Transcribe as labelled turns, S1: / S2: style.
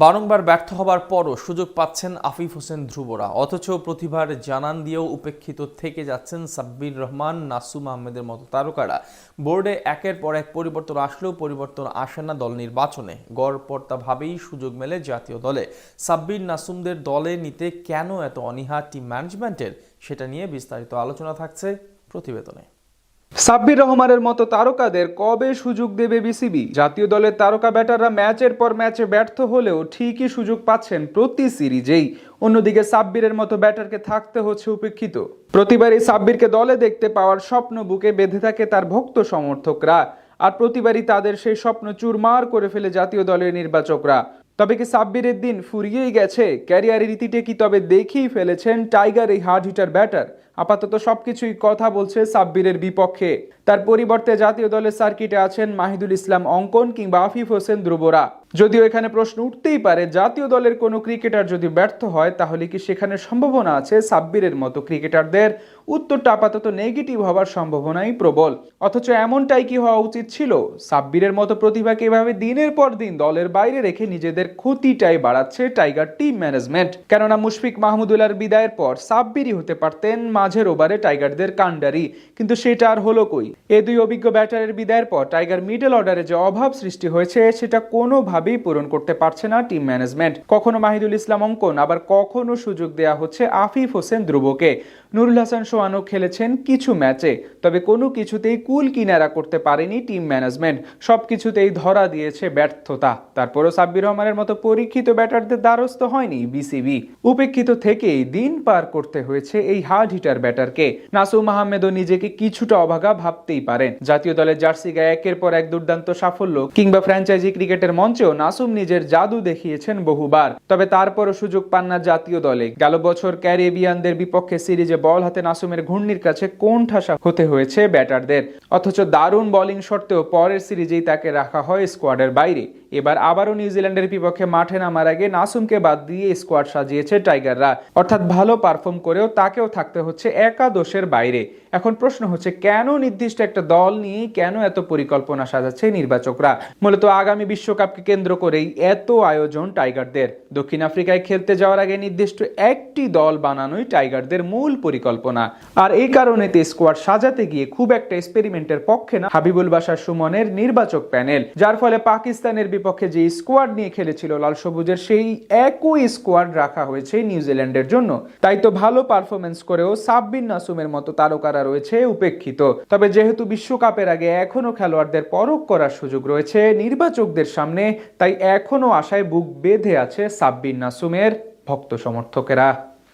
S1: বারংবার ব্যর্থ হবার পরও সুযোগ পাচ্ছেন আফিফ হোসেন ধ্রুবরা, অথচ প্রতিভার জানান দিয়েও উপেক্ষিত থেকে যাচ্ছেন সাব্বির রহমান, নাসুম আহমেদের মতো তারকারা। বোর্ডে একের পর এক পরিবর্তন আসলেও পরিবর্তন আসে না দল নির্বাচনে। গড়পড়তাভাবেই সুযোগ মেলে জাতীয় দলে। সাব্বির, নাসুমদের দলে নিতে কেন এত অনীহা টিম ম্যানেজমেন্টের, সেটা নিয়ে বিস্তারিত আলোচনা থাকছে প্রতিবেদনে।
S2: সাব্বির রহমানের মতো তারকাদের কবে সুযোগ দেবে বিসিবি? জাতীয় দলের তারকা ব্যাটাররা ম্যাচের পর ম্যাচে ব্যর্থ হলেও ঠিকই সুযোগ পাচ্ছেন প্রতি সিরিজেই। অন্যদিকে সাব্বিরের মতো ব্যাটারকে থাকতে হচ্ছে উপেক্ষিত। প্রতিবারই সাব্বিরকে দলে দেখতে পাওয়ার স্বপ্ন বুকে বেঁধে থাকে তার ভক্ত সমর্থকরা, আর প্রতিবারই তাদের সেই স্বপ্ন চুরমার করে ফেলে জাতীয় দলের নির্বাচকরা। তবে কি সাব্বিরের দিন ফুরিয়েই গেছে? ক্যারিয়ারের রীতিতে কি তবে দেখেই ফেলেছেন টাইগার এই হার্ড হিটার ব্যাটার? আপাতত সবকিছুই কথা বলছে সাব্বিরের বিপক্ষে। তার পরিবর্তে জাতীয় দলের সার্কিটে আছেন মাহিদুল ইসলাম অঙ্কন কিংবা আফিফ হোসেন ধ্রুবরা। যদিও এখানে প্রশ্ন উঠতেই পারে, জাতীয় দলের কোনো ক্রিকেটার যদি ব্যর্থ হয় তাহলে কি সেখানে সম্ভাবনা আছে সাব্বিরের মতো ক্রিকেটারদের? উত্তরটা আপাতত নেগেটিভ হওয়ার সম্ভাবনাই প্রবল। অথচ এমনটাই কি হওয়া উচিত ছিল? সাব্বিরের মতো প্রতিভাকে এভাবে দিনের পর দিন দলের বাইরে রেখে নিজেদের ক্ষতিটাই বাড়াচ্ছে টাইগার টিম ম্যানেজমেন্ট। কেননা মুশফিক মাহমুদুল্লাহর বিদায়ের পর সাব্বিরই হতে পারতেন মাঝের ওভারে টাইগারদের কাণ্ডারি, কিন্তু সেটা আর হলো কই? এই দুই অভিজ্ঞ ব্যাটারের বিদায়ের পর টাইগার মিডল অর্ডারে যে অভাব সৃষ্টি হয়েছে সেটা কোনোভাবেই পূরণ করতে পারছে না টিম ম্যানেজমেন্ট। কখনো মাহিদুল ইসলাম অঙ্কন, আবার কখনো সুযোগ দেয়া হচ্ছে আফিফ হোসেন ধ্রুবকে। নুরুল হাসান সোহানও খেলেছেন কিছু ম্যাচে, তবে কোনো কিছুতেই কুল কিনারা করতে পারেনি টিম ম্যানেজমেন্ট। সবকিছুতেই ধরা দিয়েছে ব্যর্থতা। তারপরও সাব্বির রহমানের মতো পরীক্ষিত ব্যাটারদের দ্বারস্থ হয়নি বিসিবি। উপেক্ষিত থেকেই দিন পার করতে হয়েছে এই হার্ড হিটার ব্যাটারকে। নাসুম আহমেদও নিজেকে কিছুটা অভাগা ভাবতেই পারেন। জাতীয় দলের জার্সি গায়ে একের পর এক দুর্দান্ত সাফল্য কিংবা ফ্র্যাঞ্চাইজি ক্রিকেটের মঞ্চেও নাসুম নিজের জাদু দেখিয়েছেন বহুবার। তবে তারপরও সুযোগ পান না জাতীয় দলে। গেল বছর ক্যারিবিয়ানদের বিপক্ষে সিরিজে বল হাতে নাসুমের ঘূর্ণির কাছে কোণঠাসা হতে হয়েছে ব্যাটারদের। অথচ দারুণ বোলিং সত্ত্বেও পরের সিরিজেই তাকে রাখা হয় স্কোয়াডের বাইরে। এবার আবারও নিউজিল্যান্ডের বিপক্ষে মাঠে নামার আগে নাসুমকে বাদ দিয়ে স্কোয়াড সাজিয়েছে টাইগাররা। অর্থাৎ ভালো পারফর্ম করেও তাকেও থাকতে হচ্ছে একাদশের বাইরে। এখন প্রশ্ন হচ্ছে, কেন নির্দিষ্ট একটা দল নিয়ে কেন এত পরিকল্পনা সাজাচ্ছে নির্বাচকরা? মূলত আগামী বিশ্বকাপকে কেন্দ্র করেই এত আয়োজন টাইগারদের। দক্ষিণ আফ্রিকায় খেলতে যাওয়ার আগে নির্দিষ্ট একটি দল বানানোই টাইগারদের মূল পরিকল্পনা। আর এই কারণে স্কোয়াড সাজাতে গিয়ে খুব একটা এক্সপেরিমেন্টের পক্ষে না হাবিবুল বাশার সুমনের নির্বাচক প্যানেল। যার ফলে পাকিস্তানের বিপক্ষে যে স্কোয়াড নিয়ে খেলেছিল লাল সবুজের, সেই একই স্কোয়াড রাখা হয়েছে নিউজিল্যান্ডের জন্য। তাই তো ভালো পারফরমেন্স করেও সাব্বির, নাসুমের মতো তারকারা রয়েছে উপেক্ষিত। তবে যেহেতু বিশ্বকাপের আগে এখনো খেলোয়াড়দের পরখ করার সুযোগ রয়েছে নির্বাচকদের সামনে, তাই এখনো আশায় বুক বেঁধে আছে সাব্বির, নাসুমের ভক্ত সমর্থকেরা।